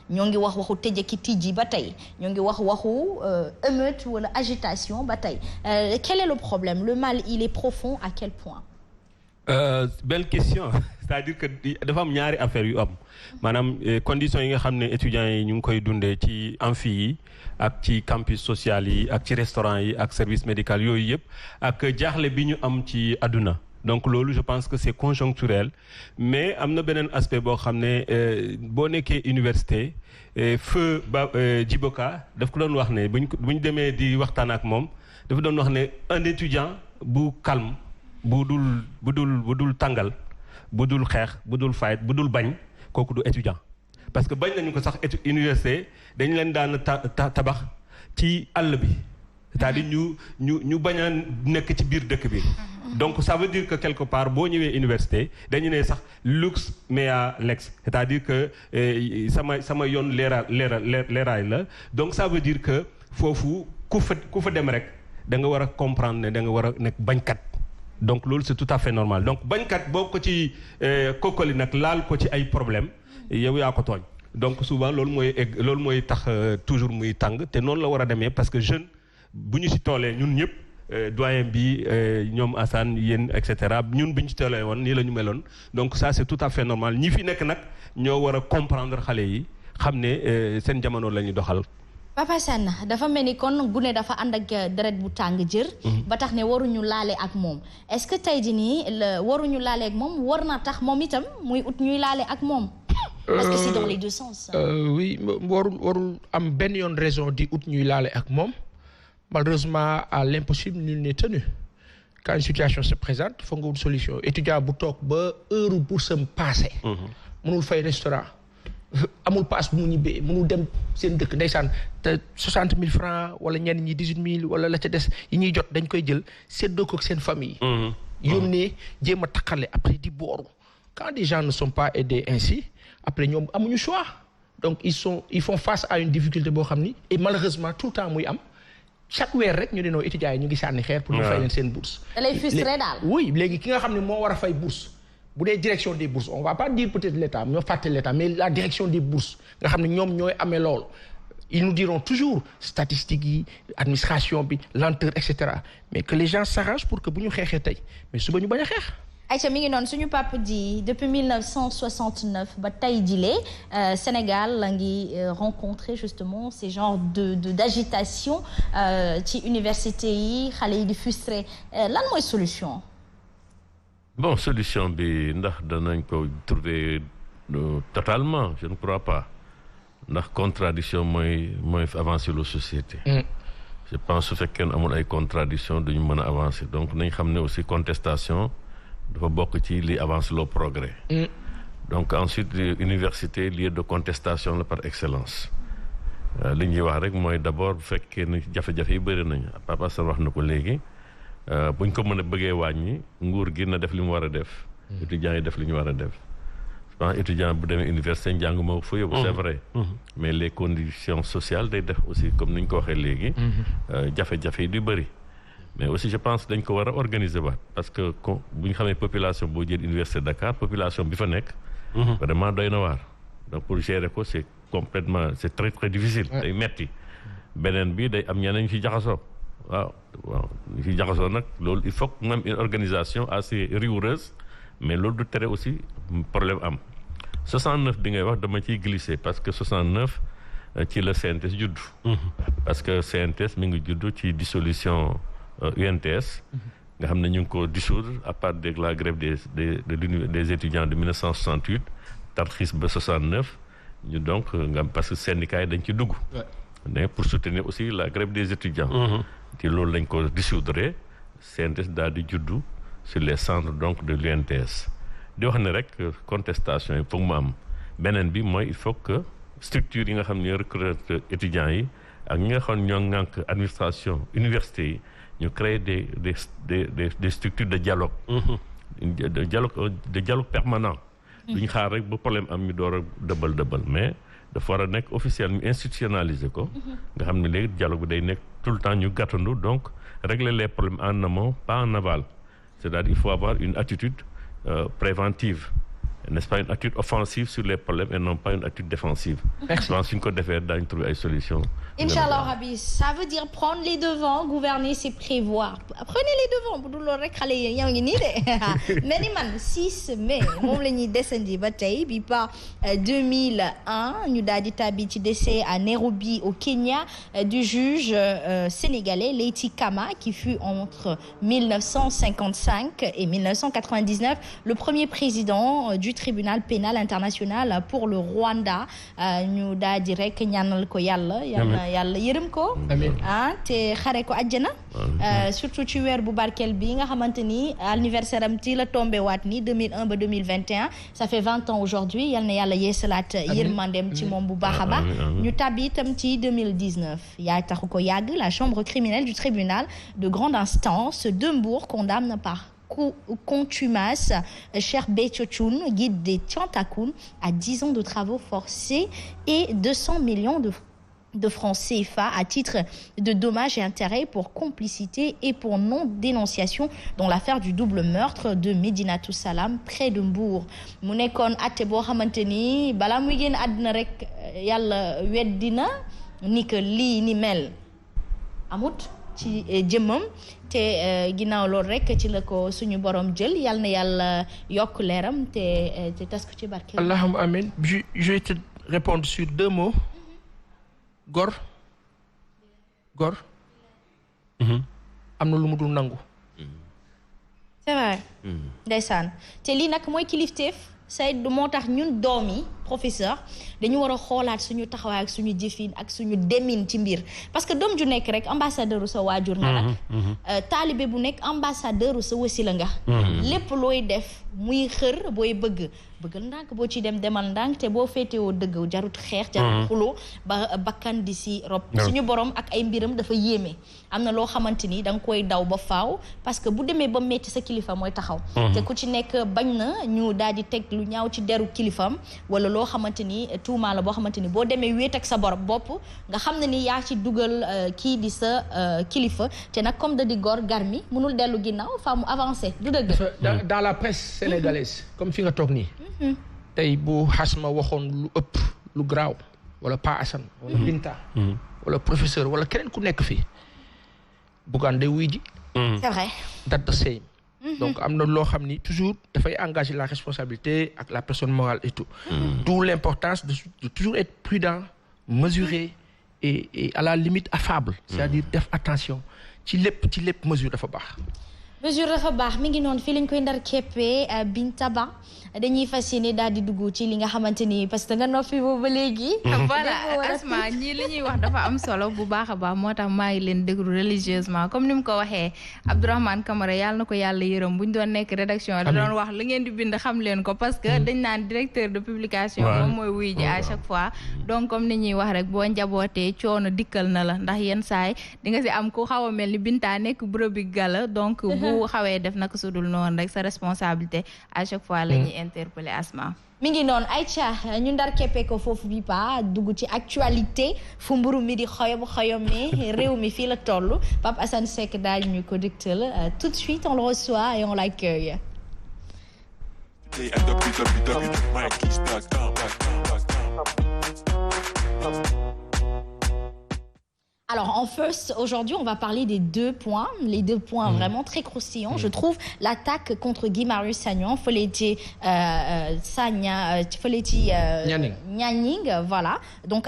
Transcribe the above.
ñoo ngi wax waxu tëj ki tijji ba tey ñoo ngi wax waxu émeute wala agitation ba tey quel est le problème le mal il est profond à quel point. Belle question c'est-à-dire que dafa am ñaari affaire yu am maanaam conditions yi nga xam ne étudiants yi ñu ngi koy dundee ci amphi yi ak ci campus social yi ak ci restaurant yi ak service médical yooyu yëpp ak jaaxle bi ñu am ci àdduna donc loolu je pense que c'est conjoncturel mais am na beneen aspect boo xam ne boo nekkee université feu ba Djiboka daf ko doon wax ne bu ñu demee di waxtaan ak moom dafa doon wax ne un étudiant bu calme bu dul tàngal bu dul xeex bu dul fayet bu dul bañ kooku du étudiant parce que bañ nañu ko sax université dañu leen daan tabax ci àll bi c'est-à-dire ñu bañ a nekk ci biir dëkk bi donc ça veut dire que quelque part boo ñëwee université dañu ne sax lux mea lex c'est-à-dire que sama yoon leeraay la donc ça veut dire que foofu ku fa dem rek da nga war a comprendre ne da nga war a nekk bañkat donc loolu c'est tout à fait normal donc bañkat boo ko ci kokkali nag laal ko ci ay problème yow yaa ko tooñ donc souvent loolu mooy tax toujours muy tàng te noonu la war a demee parce que jeune bu ñu ci toolee ñun ñëpp doyen bi ñoom Assane yéen et cetera ñun bu ñu ci toolee woon nii la ñu meloon donc ça c'est tout à fait normal ñi fi nekk nag ñoo war a comprendre xale yi xam ne seen jamono la ñuy doxal. Papa Sane dafa mel ni kon gune dafa ànd ak deret bu tàng jër. ba tax ne waruñu laale ak moom est-ce que tey jii nii waruñu laale ak moom war na tax moom itam muy ut ñuy laale ak moom. parce que c'est dans les deux sens. oui warul am benn yoon raison di ut ñuy laale ak moom malheureusement à l'impossible nul n'est tenu quand une situation se présente foog nga wut solution étudiant bu toog ba heure bourse am passé. mënul fay restaurant. amul paas bu mu ñibbee mënul dem seen dëkk ndeysaan te 60 000 francs wala ñenn ñi 18 000 wala la ca des yi ñuy jot dañ koy jël séddoo ko ak seen famille. yónnee jéem a takkale après di booru quand des gens ne sont pas aidés ainsi après ñoom amuñu choix donc ils font face à une difficulté boo xam ni et malheureusement tout le temps muy am chaque weer rek ñu ne noo étudiants yi ñu ngi sànni xeer pour ñu fay leen seen bourse. da lay frustré daal. oui léegi ki nga xam ne moo war a fay bourse. bu dee direction des bourses on va pas dire peut-être l'État ñoo fàtte l'État mais la direction des bourses nga xam ne ñoom ñooy amee loolu ils nous diront toujours statistiques yi administration bi lenteur et cetera mais que les gens s'arrangent pour que bu ñu xeexee tey mais suba ñu bañ a xeex. Aïcha mi ngi noonu suñu papa ji depuis 1969 ba tey jilee Sénégal la ngi rencontrer justement ces genres d'agitation ci université yi xale yi di frustré lan mooy solution. Bon, solution bi ndax danañ ko trouver totalement je ne crois pas ndax contradiction mooy avancer la société. Je pense su fekkee ne amul ay contradiction duñu mën a avancer donc nañ xam ne aussi contestation dafa bokk ci li avancer le progrès. Donc ensuite université lieu de contestation la par excellence li ñuy wax rek mooy d'abord bu fekkee ne jafe-jafe yi bëri nañu Papa Sane wax na ko léegi. buñ ko mën a bëggee wàññi nguur gi na def li mu war a def. étudiants yi def li ñu war a def. je pense étudiant bu demee université njàng moo fa yóbbu. c'est vrai. mais les conditions sociales day def aussi comme ni ñu ko waxee léegi. jafe-jafe yi du bëri. mais aussi je pense dañ ko war a organiser waat parce que bu ñu xamee population boo jël université Dakar population bi fa nekk. vraiment doy na waar. donc pour gérer ko c'est très très difficile. day metti beneen bi day am ñeneen ñu ci jaxasoo. waaw ñu ci jaxasoo nag loolu il faut que même une organisation assez rigoureuse mais loolu du tere aussi problème am 69 bi ngay wax dama ciy glisser parce que 69 ci la CNTS juddu. parce que CNTS mi ngi juddu ci dissolution UNTS. nga xam ne ñu ngi ko dissoudre à partir de la grève des étudiants de 1968 tarxiis ba 69 ñu donc nga parce que syndicat yi dañ ci dugg. mais pour soutenir aussi la grève des étudiants. ci loolu lañ ko dissoudre CNTS daal di juddu sur les centres donc de l'UNTS di wax ne rek contestation yi foog mu am beneen bi mooy il faut que structures yi nga xam ne recrutent étudiants yi ak ñi nga xam ñoo ŋànk administration université yi ñu créer des structures de dialogue. de dialogue permanent. duñ xaar rek ba problème am ñu door a dëbbal mais dafa war a nekk officiel ñu institutionnaliser ko. nga xam ne léegi dialogue bi day nekk tout le temps ñu gàttandu donc régler les problèmes en amont pas en aval c'est-à-dire il faut avoir une attitude préventive n'est-ce pas, une attitude offensive sur les problèmes et non pas une attitude défensive. Je pense qu'une fois daañu trouver ay solutions. Inch'Allah Rabbi, ça veut dire prendre les devants, gouverner c'est prévoir. Prenez les devants bu dul loolu rek xale yi yaa ngi nii de mais ni man 6 mai moom la ñuy descendi ba tey bi pa 2001 ñu daal di tàbbi ci décès à Nairobi au Kenya du juge sénégalais Leyti Kama qui fut entre 1955 et 1999 le premier président du tribunal pénal international pour le Rwanda ñu daal di rek ñaanal ko yàlla yàlla yërëm ko te xare ko àjjana surtout ci weer bu barkeel bi nga xamante ni anniversaire am ci la tombé waat ni 2001 ba 2021 ça fait 20 ans aujourd'hui yal na yàlla yeesalaat yërmandem ci moom bu baax a baax ñu tàbbi itam ci 2019 yaa taxu ko yàgg la chambre criminelle du tribunal de grande instance de Mbour condamne par contumace Cheikh Béthio Thioune guide des Tiantakoun à 10 ans de travaux forcés et 200 millions de francs CFA à titre de dommages et intérêts pour complicité et pour non-dénonciation dans l'affaire du double meurtre de Médinatoul Salam près de Mbour mu nekkoon atte boo xamante ni balaa muy génn àddina rek yàlla weddina ni que lii ni mel amut ci jëmmam te ginnaaw loolu rek ci la ko suñu borom jël yal na yàlla yokk leeram te tas ko ci barke. Allahumma amin. Je vais te répondre sur 2 mots. Gor am na lu mu dul nangu. c'est vrai. ndeysaan te lii nag mooy kilifteef Seydou moo tax ñun doom yi professeur dañu war a xoolaat suñu taxawaay ak suñu jëfin ak suñu demin ci mbir parce que doom ju nekk rek ambassadeur u sa waajur nga nag taalibe bu nekk ambassadeur u sa wasila nga lépp looy def muy xër booy bëggal ndànk boo ci demal ndànk te boo féetewoo dëgg jarut xeex jarut xuloo ba bakkan di si rob suñu borom ak ay mbiram dafa yéeme am na loo xamante ni da nga koy daw ba faaw parce que bu demee ba metti sa kilifa mooy taxaw te ku ci nekk bañ na ñu daal di teg lu ñaaw ci deru kilifam wala loo xamante ni tuuma la boo xamante ni boo demee wéet ak sa borom bopp nga xam ne ni yaa ci dugal kii di sa kilifa te nag comme da di gor garmi mënul dellu ginnaaw fa mu avancé du dëgg dans la presse sénégalaise comme fi nga toog nii tey bu xasma waxoon lu ëpp lu graaw wala Pa Assane wala Binta wala professeur wala keneen ku nekk fii Bougane day wuy ji c'est vrai that the same donc am na loo xam ni toujours dafay engager la responsabilité ak la personne morale et tout d'où l'importance de toujours être prudent mesuré et à la limite affable c'est-à-dire def attention ci lépp mesure dafa baax mi ngi noonu fii lañ koy ndar keppee Binta Ba dañuy fas yéene daal di dugg ci li nga xamante ni parce que nga noppi boobu ba léegi. voilà Asma ñii li ñuy wax dafa am solo bu baax a baax moo tax maa ngi leen déglu religieusement comme ni mu ko waxee Abdourahmane Camara yàlla na ko yàlla yërëm bu ñu doon nekk rédaction da doon wax la ngeen di bind xam leen ko parce que dañ naan directeur de publication moom mooy wuy ji à chaque fois donc comme ni ñuy wax rek boo njabootee coono dikkal na la ndax yenn saay di nga si am ku xaw a mel ni Binta nekk brebis gala donc bu xawee def naka sudul noonu rek sa responsabilité à chaque fois la ñuy interpeller Asma. mi ngi noonu Aïcha ñu ndar keppee ko foofu bi pa dugg ci actualité fu mburu mi di xoyom mi réew mi fii la toll Pape Assane Seck daal ñu ko dictal tout de suite on le reçoit et on l'accueille. Alors en first, aujourd'hui, on va parler des 2 points, les 2 points vraiment très croustillants. Je trouve l'attaque contre Guy Marius Sagna, Nianing, voilà. Donc